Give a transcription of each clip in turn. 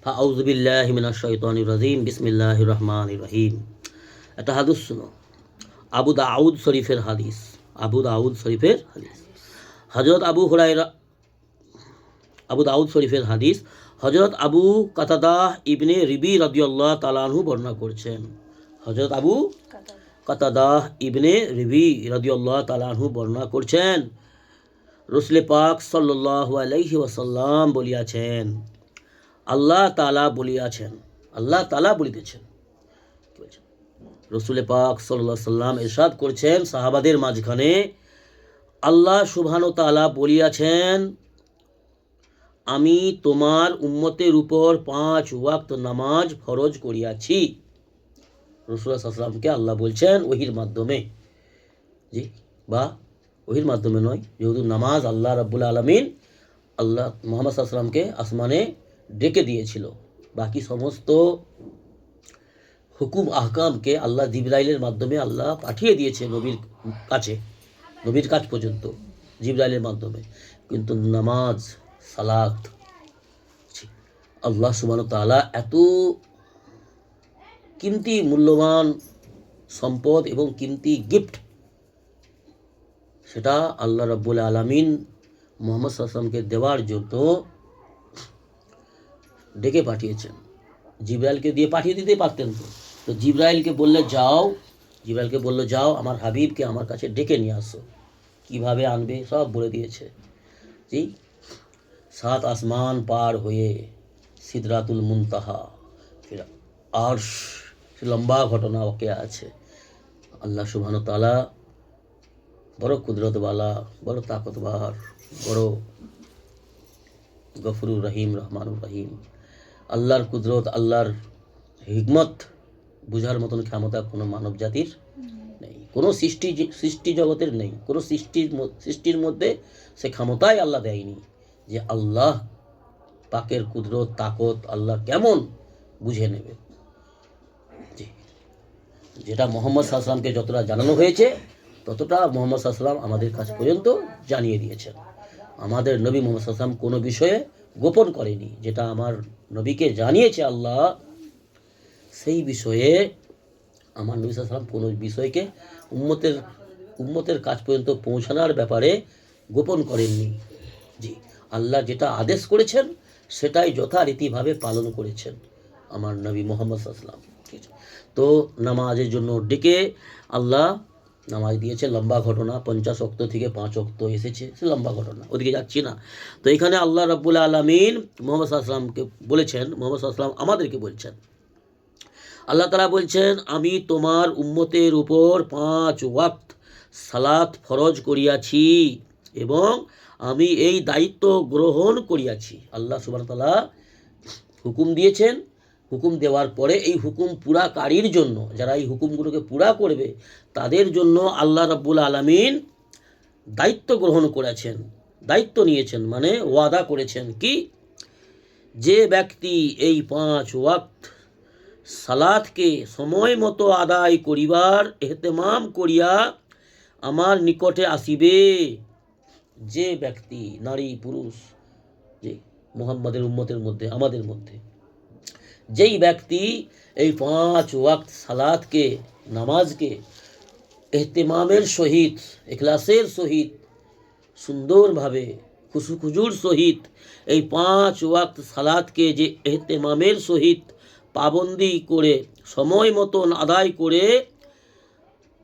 আউযু বিল্লাহি মিনাশ শাইতানির রাজিম বিসমিল্লাহির রহমানির রহিম। একটা হাদিস শুনো, আবু দাউদ শরীফের হাদিস। আবু দাউদ শরীফের হাদিস হযরত আবু দাউদ শরীফের হাদিস হযরত আবু কাতাদাহ ইবনে রিবি রাদিয়াল্লাহু তাআলা আনহু বর্ণনা করছেন। হযরত আবু কাতাদাহ ইবনে রিবি রাদিয়াল্লাহু তাআলা আনহু বর্ণনা করছেন, রাসূল পাক সাল্লাল্লাহু আলাইহি ওয়াসাল্লাম বলিয়াছেন, আল্লাহ তাআলা বলিয়াছেন, আল্লাহ তাআলা বলিতেছেন। রাসূল পাক সাল্লাল্লাহু আলাইহি সাল্লাম ইরশাদ করছেন সাহাবাদের মাঝখানে, আল্লাহ সুবহানাহু ওয়া তাআলা বলিয়াছেন, আমি তোমার উম্মতের উপর 5 ওয়াক্ত নামাজ ফরজ করিয়াছি। রাসূলুল্লাহ সাল্লাল্লাহু আলাইহি সাল্লামকে আল্লাহ বলছেন ওহীর মাধ্যমে, জি, বা ওহীর মাধ্যমে নয়, যেহেতু নামাজ আল্লাহ রাব্বুল আলামিন আল্লাহ মুহাম্মদ সাল্লাল্লাহু আলাইহি সাল্লামকে আসমানে ডেকে দিয়েছিল। বাকি সমস্ত হুকুম আহকামকে আল্লাহ জিবরাইলের মাধ্যমে আল্লাহ পাঠিয়ে দিয়েছে নবীর কাছে, নবীর কাছ পর্যন্ত জিবরাইলের মাধ্যমে। কিন্তু নামাজ, সালাত, আল্লাহ সুবহানাহু ওয়া তাআলা এত কিমতি মূল্যবান সম্পদ এবং কিমতি গিফট, সেটা আল্লাহ রাব্বুল আলামিন মুহাম্মদ সাল্লাল্লাহু আলাইহি ওয়াসাল্লামকে দেওয়ার জন্য ডেকে পাঠিয়েছেন। জিবরাইলকে দিয়ে পাঠিয়ে দিতে পারতেন, তো জিবরাইলকে বললে যাও, জিবরাইলকে বললো যাও আমার হাবিবকে আমার কাছে ডেকে নিয়ে আসো। কিভাবে আনবে সব বলে দিয়েছে। জি, 7 আসমান পার হয়ে সিদরাতুল মুনতাহা, ফির আরশ, লম্বা ঘটনা ওকে আছে। আল্লাহ সুবহানাহু ওয়া তাআলা বড় কুদরতওয়ালা, বড় তাকতবার, বড় গফুরুর রহিম, রহমানুর রহিম। আল্লাহর কুদরত, আল্লাহর হিকমত বুঝার মতন ক্ষমতা কোনো মানব জাতির নেই, কোনো সৃষ্টি জগতের নেই, কোনো সৃষ্টির মধ্যে সে ক্ষমতাই আল্লাহ দেয়নি যে আল্লাহ পাকের কুদরত, তাকত আল্লাহ কেমন বুঝে নেবে। যেটা মুহাম্মদ সাল্লাল্লাহু আলাইহি ওয়াসাল্লামকে যতটা জানানো হয়েছে ততটা মুহাম্মদ সাল্লাল্লাহু আলাইহি ওয়াসাল্লাম আমাদের কাছ পর্যন্ত জানিয়ে দিয়েছেন। আমাদের নবী মুহাম্মদ সাল্লাল্লাহু আলাইহি ওয়াসাল্লাম কোনো বিষয়ে গোপন করেনি। যেটা আমার নবীকে জানিয়েছে আল্লাহ, সেই বিষয়ে আমার নবী সাল্লাল্লাহু আলাইহি ওয়াসাল্লাম কোনো বিষয়কে উম্মতের কাছ পর্যন্ত পৌঁছানোর ব্যাপারে গোপন করেননি। জি, আল্লাহ যেটা আদেশ করেছেন সেটাই যথারীতিভাবে পালন করেছেন আমার নবী মুহাম্মদ সাল্লাল্লাহু আলাইহি ওয়াসাল্লাম। ঠিক আছে, তো নামাজের জন্য ডেকে আল্লাহ নামাজ দিয়েছে। লম্বা ঘটনা, 50 ওয়াক্ত থেকে 5 ওয়াক্ত এসেছে, সে লম্বা ঘটনা, ওদিকে যাচ্ছি না। তো এখানে আল্লাহ রাব্বুল আলামিন মুহাম্মদ সাল্লাল্লাহু আলাইহি ওয়াসাল্লামকে বলেছেন, মুহাম্মদ সাল্লাল্লাহু আলাইহি ওয়াসাল্লাম আমাদেরকে বলছেন, আল্লাহ তাআলা বলছেন, আমি তোমার উম্মতের উপর 5 ওয়াক্ত সালাত ফরজ করিয়াছি এবং আমি এই দায়িত্ব গ্রহণ করিয়াছি। আল্লাহ সুবহানাহু ওয়া তাআলা হুকুম দিয়েছেন, হুকুম দেওয়ার পরে এই হুকুম পুরাকারীর জন্য, যারা এই হুকুমগুলোকে পুরা করবে তাদের জন্য আল্লাহ রাব্বুল আলামিন দায়িত্ব গ্রহণ করেছেন, দায়িত্ব নিয়েছেন, মানে ওয়াদা করেছেন কি, যে ব্যক্তি এই 5 ওয়াক্ত সালাতকে সময় মতো আদায় করিবার এহতেমাম করিয়া আমার নিকটে আসিবে, যে ব্যক্তি, নারী পুরুষ, যে মুহাম্মাদের উম্মতের মধ্যে, আমাদের মধ্যে যেই ব্যক্তি এই 5 ওয়াক্ত সালাতকে, নামাজকে এহতেমামের সহিত, ইখলাসের সহিত, সুন্দরভাবে খুশুখুজুর সহিত এই 5 ওয়াক্ত সালাতকে যে এহতেমামের সহিত পাবন্দি করে সময় মতন আদায় করে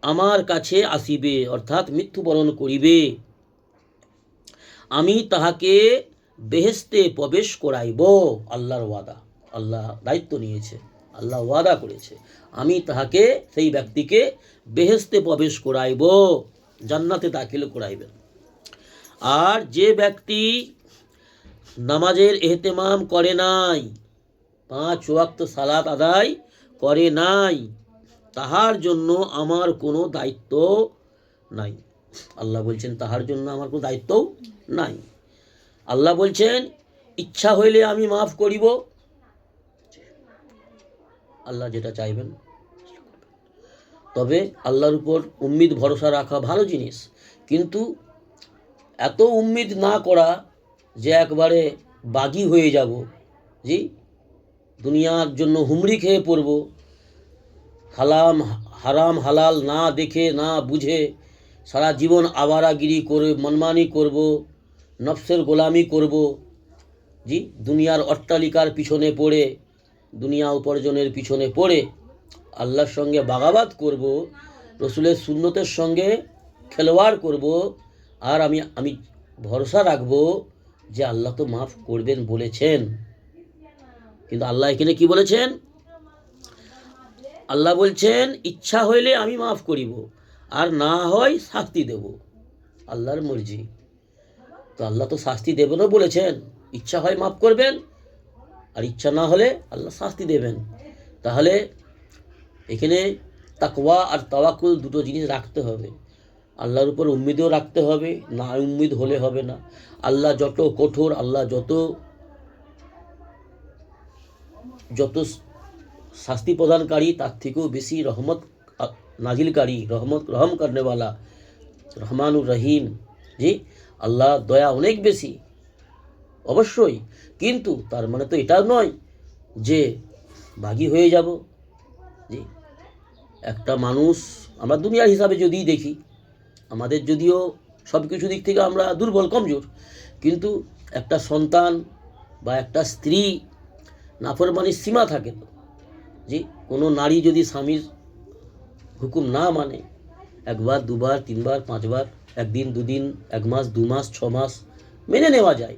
আমার কাছে আসিবে, অর্থাৎ মৃত্যুবরণ করিবে, আমি তাহাকে বেহেশতে প্রবেশ করাইব। আল্লাহর ওয়াদা, আল্লাহ দায়িত্ব নিয়েছে, আল্লাহ ওয়াদা করেছে, আমি তাহাকে, সেই ব্যক্তিকে বেহেশতে প্রবেশ করাইব, জান্নাতে দাখিল করাইবেন। আর যে ব্যক্তি নামাজের এহতেমাম করে নাই, 5 ওয়াক্ত সালাত আদায় করে নাই, তাহার জন্য আমার কোনো দায়িত্ব নাই। আল্লাহ বলছেন তাহার জন্য আমার কোনো দায়িত্ব নাই। আল্লাহ বলছেন ইচ্ছা হইলে আমি মাফ করিব, আল্লাহ যেটা চাইবেন। তবে আল্লাহর উপর উম্মিদ ভরসা রাখা ভালো জিনিস, কিন্তু এত উম্মিদ না করা যে একবারে বাগী হয়ে যাব। জি, দুনিয়ার জন্য হুমড়ি খেয়ে পড়ব, হারাম হালাল না দেখে না বুঝে সারা জীবন আওয়ারাগিরি করে মনমানি করব, নফসের গোলামি করব, জি, দুনিয়ার অট্টালিকার পিছনে পড়ে, দুনিয়া উপার্জনের পিছনে পড়ে আল্লাহর সঙ্গে বাগাবাত করব, রসুলের সুন্নতের সঙ্গে খেলোয়াড় করব, আর আমি ভরসা রাখব যে আল্লাহ তো মাফ করবেন বলেছেন। কিন্তু আল্লাহ এখানে কি বলেছেন? আল্লাহ বলছেন ইচ্ছা হইলে আমি মাফ করিব, আর না হয় শাস্তি দেব। আল্লাহর মর্জি। তো আল্লাহ তো শাস্তি দেবেনও বলেছেন, ইচ্ছা হয় মাফ করবেন, আর ইচ্ছা না হলে আল্লাহ শাস্তি দেবেন। তাহলে এখানে তাকওয়া আর তাওয়াক্কুল দুটো জিনিস রাখতে হবে। আল্লাহর উপর উম্মিদও রাখতে হবে, না উম্মিদ হলে হবে না। আল্লাহ যত কঠোর, আল্লাহ যত শাস্তি প্রদানকারী, তার থেকেও বেশি রহমত নাজিলকারী, রহম করনেওয়ালা, রহমানুর রহিম। জি, আল্লাহ দয়া অনেক বেশি, অবশ্যই। কিন্তু তার মানে তো এটা নয় যে ভাগী হয়ে যাব। জি, একটা মানুষ, আমরা দুনিয়ার হিসাবে যদি দেখি, আমাদের যদিও সব কিছু দিক থেকে আমরা দুর্বল, কমজোর, কিন্তু একটা সন্তান বা একটা স্ত্রী নাফরমানির সীমা থাকে তো। জি, কোনো নারী যদি স্বামীর হুকুম না মানে, একবার দুবার তিনবার পাঁচবার, একদিন দুদিন, এক মাস দু মাস 6 মাস মেনে নেওয়া যায়,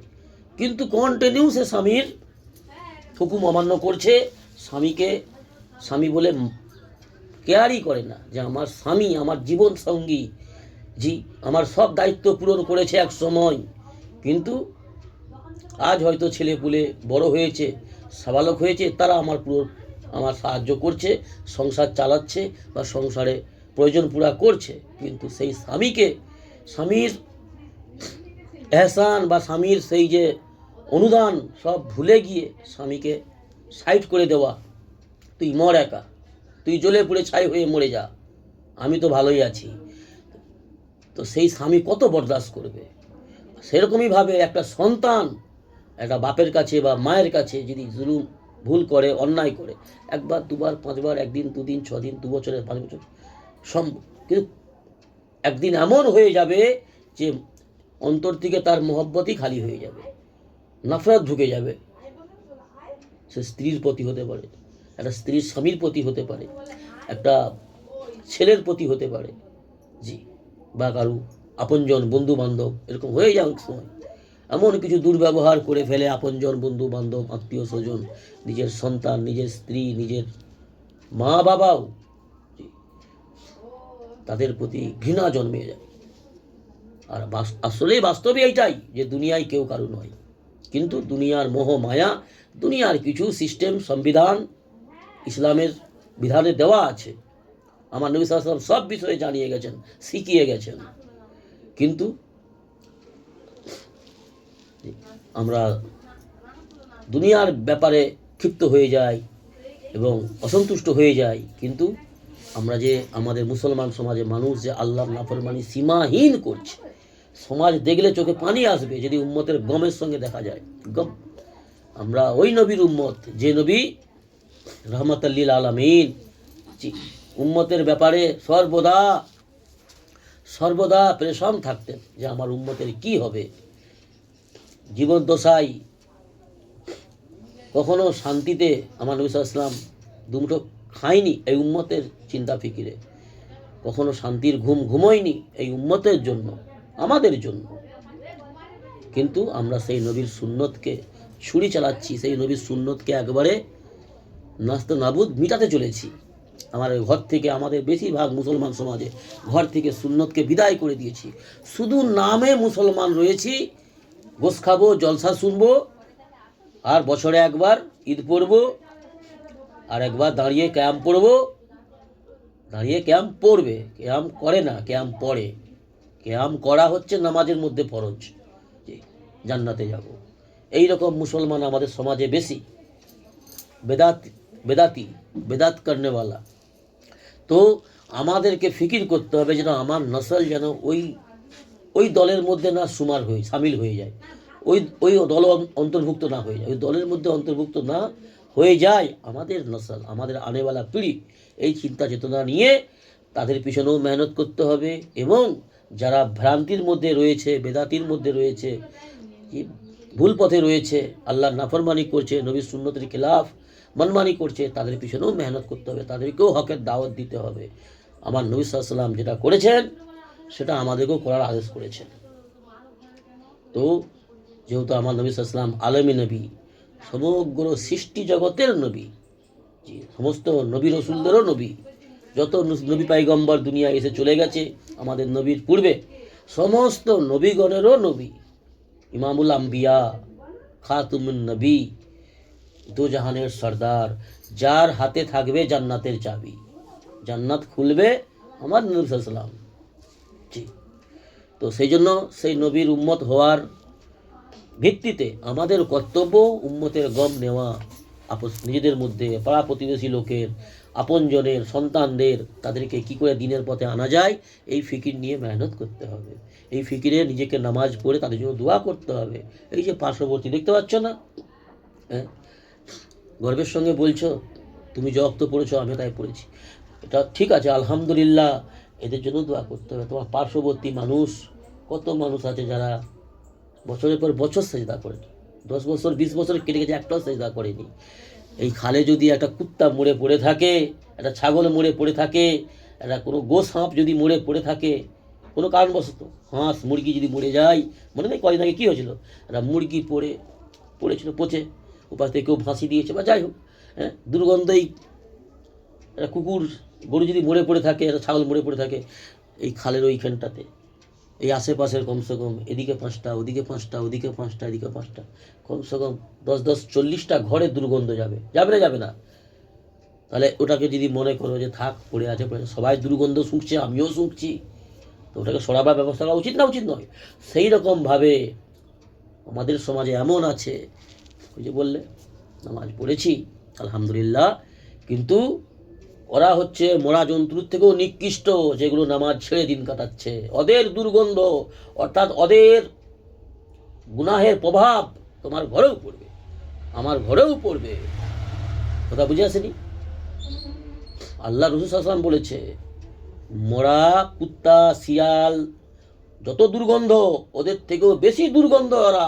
কিন্তু কন্টিনিউ সে স্বামীর হুকুম অমান্য করছে, স্বামী বলে কেয়ারই করে না যে আমার স্বামী আমার জীবন সঙ্গী, জি, আমার সব দায়িত্ব পূরণ করেছে এক সময়, কিন্তু আজ হয়তো ছেলে পুলে বড় হয়েছে, সাবালক হয়েছে, তারা আমার সাহায্য করছে, সংসার চালাচ্ছে বা সংসারে প্রয়োজন পুরা করছে, কিন্তু সেই স্বামীর এহসান বা স্বামীর সেই যে অনুদান সব ভুলে গিয়ে স্বামীকে সাইড করে দেওয়া, তুই মর একা, তুই জ্বলে পুড়ে ছাই হয়ে মরে যা, আমি তো ভালোই আছি। তো সেই স্বামী কত বরদাস্ত করবে? সেরকমইভাবে একটা সন্তান একটা বাপের কাছে বা মায়ের কাছে যদি জুলুম, ভুল করে, অন্যায় করে, একবার দুবার পাঁচবার, একদিন দুদিন 6 দিন, 2 বছরের 5 বছর সম্ভব, কিন্তু একদিন এমন হয়ে যাবে যে অন্তর থেকে তার মহব্বতই খালি হয়ে যাবে, নফরত ঢুকে যাবে। সে স্ত্রীর প্রতি হতে পারে, একটা স্ত্রীর স্বামীর প্রতি হতে পারে, একটা ছেলের প্রতি হতে পারে, জি, বা কারু আপনজন বন্ধু বান্ধব, এরকম হয়ে যায় অনেক সময়। এমন কিছু দুর্ব্যবহার করে ফেলে আপনজন বন্ধু বান্ধব, আত্মীয় স্বজন, নিজের সন্তান, নিজের স্ত্রী, নিজের মা বাবাও, তাদের প্রতি ঘৃণা জন্মে যায়। আর আসলে বাস্তবে এইটাই যে দুনিয়ায় কেউ কারু নয়, কিন্তু দুনিয়ার মোহ মায়া, দুনিয়ার কিছু সিস্টেম, সংবিধান ইসলামের বিধানে দেওয়া আছে। আমার নবী সাল্লাল্লাহু আলাইহি ওয়াসাল্লাম সব বিষয়ে জানিয়ে গেছেন, শিখিয়ে গেছেন, কিন্তু আমরা দুনিয়ার ব্যাপারে ক্ষিপ্ত হয়ে যাই এবং অসন্তুষ্ট হয়ে যাই। কিন্তু আমরা যে আমাদের মুসলমান সমাজে মানুষ যে আল্লাহর নাফরমানি সীমাহীন করছে, সমাজ দেখলে চোখে পানি আসবে যদি উম্মতের গমের সঙ্গে দেখা যায়। গম, আমরা ওই নবীর উম্মত যে নবী রহমাতাল লিল আলামিন, উম্মতের ব্যাপারে সর্বদা পরেশান থাকতেন যে আমার উম্মতের কি হবে। জীবদ্দশায় কখনো শান্তিতে আমার নবী সাল্লাল্লাহু আলাইহি ওয়াসাল্লাম দুমুঠো খায়নি এই উম্মতের চিন্তা ফিকিরে, কখনো শান্তির ঘুম ঘুমোয়নি এই উম্মতের জন্য, আমাদের জন্য। কিন্তু আমরা সেই নবীর সুন্নতকে ছুরি চালাচ্ছি, সেই নবীর সুন্নতকে একবারে নাস্ত নাবুদ মিটাতে চলেছি। আমার ঘর থেকে, আমাদের বেশিরভাগ মুসলমান সমাজে ঘর থেকে সুন্নতকে বিদায় করে দিয়েছি, শুধু নামে মুসলমান রয়েছি, গোশ খাবো, জলসা শুনবো, আর বছরে একবার ঈদ পড়বো, আর একবার দাঁড়িয়ে ক্যাম্প পড়বো, দাঁড়িয়ে ক্যাম্প পড়বে, ক্যাম্প করে না, ক্যাম্প পড়ে। ক্যাম্প করা হচ্ছে নামাজের মধ্যে ফরজ, জান্নাতে যাব। এই রকম মুসলমান আমাদের সমাজে বেশি, বেদাত করনেওয়ালা। তো আমাদেরকে ফিকির করতে হবে যেন আমার নসল যেন ওই দলের মধ্যে না সামিল হয়ে যায়, ওই দল অন্তর্ভুক্ত না হয়ে যায়, ওই দলের মধ্যে অন্তর্ভুক্ত না হয়ে যায় আমাদের নসল, আমাদের আনেওয়ালা পিঢ়ি। এই চিন্তা চেতনা নিয়ে তাদের পিছনেও মেহনত করতে হবে, এবং যারা ভ্রান্তির মধ্যে রয়েছে, বেদাতির মধ্যে রয়েছে, ভুল পথে রয়েছে, আল্লাহর নাফরমানি করছে, নবীর সুন্নতের খিলাফ মানমানি করছে, তাদের পিছনেও মেহনত করতে হবে, তাদেরকেও হকের দাওয়াত দিতে হবে। আমার নবী সাল্লাল্লাহু আলাইহি ওয়াসাল্লাম যেটা করেছেন সেটা আমাদেরকেও করার আদেশ করেছেন। তো যেহেতু আমার নবী সাল্লাল্লাহু আলাইহি ওয়াসাল্লাম আলমী নবী, সমগ্র সৃষ্টি জগতের নবী, সমস্ত নবী রসুলদেরও নবী, যত নবী পাইগম্বর দুনিয়া এসে চলে গেছে আমাদের নবীর পূর্বে, সমস্ত নবীগণেরও নবী, ইমামুল আম্বিয়া, খাতুমুন নবী, দু জাহানের সর্দার, যার হাতে থাকবে জান্নাতের চাবি, জান্নাত খুলবে আমার নবী সাল্লাল্লাহু আলাইহি ওয়াসাল্লাম। জি, তো সেই জন্য সেই নবীর উম্মত হওয়ার ভিত্তিতে আমাদের কর্তব্য উম্মতের গম নেওয়া, নিজেদের মধ্যে, পাড়া প্রতিবেশী লোকের, আপনজনের, সন্তানদের, তাদেরকে কি করে দিনের পথে আনা যায় এই ফিকির নিয়ে মেহনত করতে হবে। এই ফিকিরে নিজেকে নামাজ পড়ে তাদের জন্য দোয়া করতে হবে। এই যে পার্শ্ববর্তী দেখতে পাচ্ছ না, হ্যাঁ, গর্বের সঙ্গে বলছো তুমি যে রক্ত পড়েছো আমিও তাই পড়েছি, এটা ঠিক আছে, আলহামদুলিল্লাহ, এদের জন্য দোয়া করতে হবে। তোমার পার্শ্ববর্তী মানুষ, কত মানুষ আছে যারা বছরের পর বছর সেজদা করেনি, 10 বছর 20 বছর কেটে গেছে, একটাও সেজদা করেনি। এই খালে যদি একটা কুত্তা মরে পড়ে থাকে, একটা ছাগল মরে পড়ে থাকে, একটা কোনো গোস সাপ যদি মরে পড়ে থাকে কোনো কারণবশত, হাঁস মুরগি যদি মরে যায়, মনে নেই কদিন আগে কী হয়েছিল, একটা মুরগি পড়েছিল পচে, উপাস থেকে কেউ ফাঁসি দিয়েছে বা যাই হোক, হ্যাঁ, দুর্গন্ধই, একটা কুকুর গরু যদি মরে পড়ে থাকে, একটা ছাগল মরে পড়ে থাকে এই খালের ওইখানটাতে, এই আশেপাশের কমসে কম এদিকে 5টা, ওদিকে 5টা, ওদিকে 5টা, এদিকে 5টা, কমসে কম 10 40টা ঘরে দুর্গন্ধ যাবে না যাবে না? তাহলে ওটাকে যদি মনে করো যে থাক পড়ে আছে, সবাই দুর্গন্ধ শুঁকছে, আমিও শুঁকছি, তো ওটাকে সরাবার ব্যবস্থা করা উচিত না উচিত নয়? সেই রকমভাবে আমাদের সমাজে এমন আছে, ওই যে বললে নামাজ পড়েছি আলহামদুলিল্লাহ, কিন্তু ওরা হচ্ছে মরা জন্তুর থেকেও নিকৃষ্ট, যেগুলো নামাজ ছেড়ে দিন কাটাচ্ছে। ওদের দুর্গন্ধ, অর্থাৎ ওদের গুনাহের প্রভাব তোমার ঘরেও পড়বে, আমার ঘরেও পড়বে। কথা বুঝে আসেনি? আল্লাহ রাসূল সাল্লাল্লাহু আলাইহি ওয়াসাল্লাম বলেছে, মরা কুত্তা শিয়াল যত দুর্গন্ধ, ওদের থেকেও বেশি দুর্গন্ধ ওরা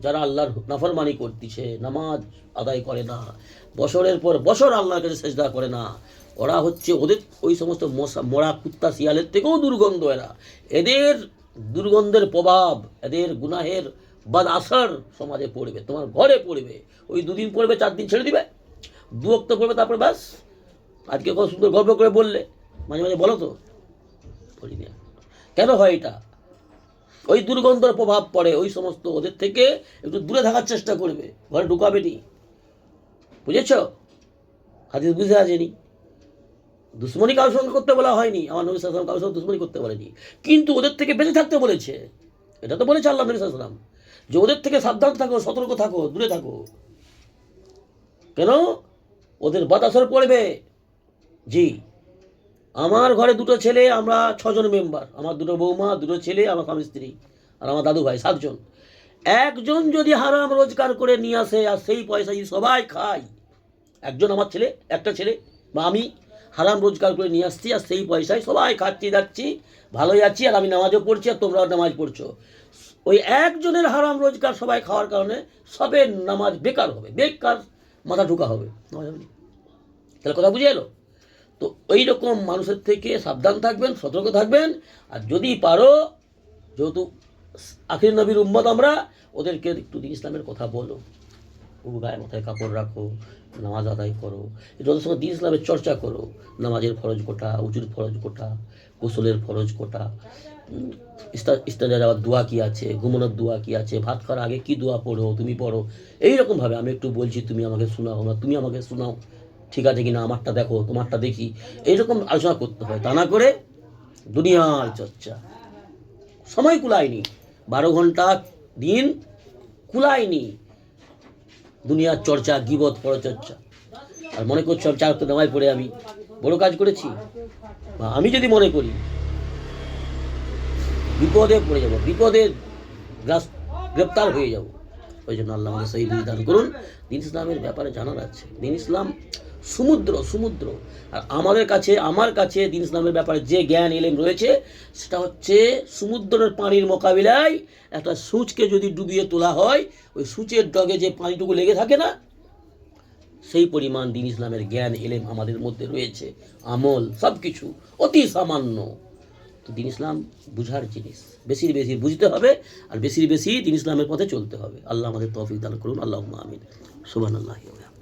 যারা আল্লাহর নাফরমানি করতেছে, নামাজ আদায় করে না, বছরের পর বছর আল্লাহর কাছে সেজদা করে না, ওরা হচ্ছে ওদের ওই সমস্ত মরা কুত্তা শিয়ালের থেকেও দুর্গন্ধ এরা। এদের দুর্গন্ধের প্রভাব, এদের গুনাহের বাদ আসার সমাজে পড়বে, তোমার ঘরে পড়বে। ওই 2 দিন পড়বে, 4 দিন ছেড়ে দিবে, 2 ওয়াক্ত পড়বে, তারপরে ব্যাস। আজকে কত সুন্দর গল্প করে বললে, মাঝে মাঝে বলো তো, বলি না কেন হয় এটা? ওই দুর্গন্ধের প্রভাব পড়ে, ওই সমস্ত ওদের থেকে একটু দূরে থাকার চেষ্টা করবে, ঘরে ঢুকাবে নি। বুঝেছ? হাদিস বুঝে আসেনি? দুশ্মনী কারোর সঙ্গে করতে বলা হয়নি, আমার নবী সাল্লাল্লাহু আলাইহি ওয়াসাল্লাম কারোর সঙ্গে দুশ্মনী করতে বলেনি, কিন্তু ওদের থেকে বেঁচে থাকতে বলেছে। এটা তো বলেছে আল্লাহ নবী সাল্লাল্লাহু আলাইহি ওয়াসাল্লাম, যে ওদের থেকে সাবধান থাকো, সতর্ক থাকো, দূরে থাকো। কেন? ওদের বাতাসর পড়বে। জি, আমার ঘরে 2টো ছেলে, আমরা 6 জন মেম্বার, আমার 2টো বৌমা, 2টো ছেলে, আমার স্বামী স্ত্রী, আর আমার দাদু ভাই, 7 জন। একজন যদি হারাম রোজগার করে নিয়ে আসে আর সেই পয়সা যদি সবাই খায়, একজন আমার ছেলে, একটা ছেলে বা আমি হারাম রোজগার করে নিয়ে আসছি আর সেই পয়সায় সবাই খাচ্ছি যাচ্ছি, ভালোই আছি, আর আমি নামাজও পড়ছি আর তোমরাও নামাজ পড়ছো, ওই একজনের হারাম রোজগার সবাই খাওয়ার কারণে সবের নামাজ বেকার হবে, বেকার মাথা ঢুকা হবে। তাহলে কথা বুঝে এলো? তো ওই রকম মানুষের থেকে সাবধান থাকবেন, সতর্ক থাকবেন। আর যদি পারো, যেহেতু আখির নবীর উম্মত আমরা, ওদেরকে একটু দিন ইসলামের কথা বলো, গায়ে মাথায় কাপড় রাখো, নামাজ আদায় করো, ওদের সঙ্গে দিন ইসলামের চর্চা করো, নামাজের ফরজ কোটা, উজুর ফরজ কোটা, গোসলের ফরজ কোটা, ইস্তেঞ্জা যাওয়ার দোয়া কী আছে, ঘুমানোর দোয়া কী আছে, ভাত খাওয়ার আগে কী দোয়া পড়ো, তুমি পড়ো। এইরকমভাবে আমি একটু বলছি, তুমি আমাকে শোনাও, না তুমি আমাকে শোনাও, ঠিক আছে কিনা, আমারটা দেখো, তোমারটা দেখি, এইরকম আলোচনা করতে হয়। তা না করে দুনিয়ার চর্চা, সময় কুলায়নি, 12 ঘন্টা দিন কুলায়নি, দুনিয়ার চর্চা, গীবত, পরচর্চা। আর মনে করছো আমি 4 ওয়াক্ত নামাজ পড়ে আমি বড় কাজ করেছি, বা আমি যদি মনে করি বিপদে পড়ে যাব, বিপদে গ্রেপ্তার হয়ে যাব, ওই জন্য আল্লাহ আমাদের সেই বুঝ দান করুন। দিন ইসলামের ব্যাপারে জানার আছে। দিন ইসলাম সমুদ্র। আর আমার কাছে দিন ইসলামের ব্যাপারে যে জ্ঞান এলেম রয়েছে সেটা হচ্ছে সমুদ্রের পানির মোকাবিলায় একটা সূচকে যদি ডুবিয়ে তোলা হয়, ওই সূচের ডগে যে পানিটুকু লেগে থাকে না, সেই পরিমাণ দিন ইসলামের জ্ঞান এলেম আমাদের মধ্যে রয়েছে, আমল সব কিছু অতি সামান্য। তো দিন ইসলাম বুঝার জিনিস, বেশি বুঝতে হবে, আর বেশি দিন ইসলামের পথে চলতে হবে। আল্লাহ আমাদের তৌফিক দান করুন। আল্লাহুম্মা আমিন। সুবহানাল্লাহি ওয়া বিহামদিহি।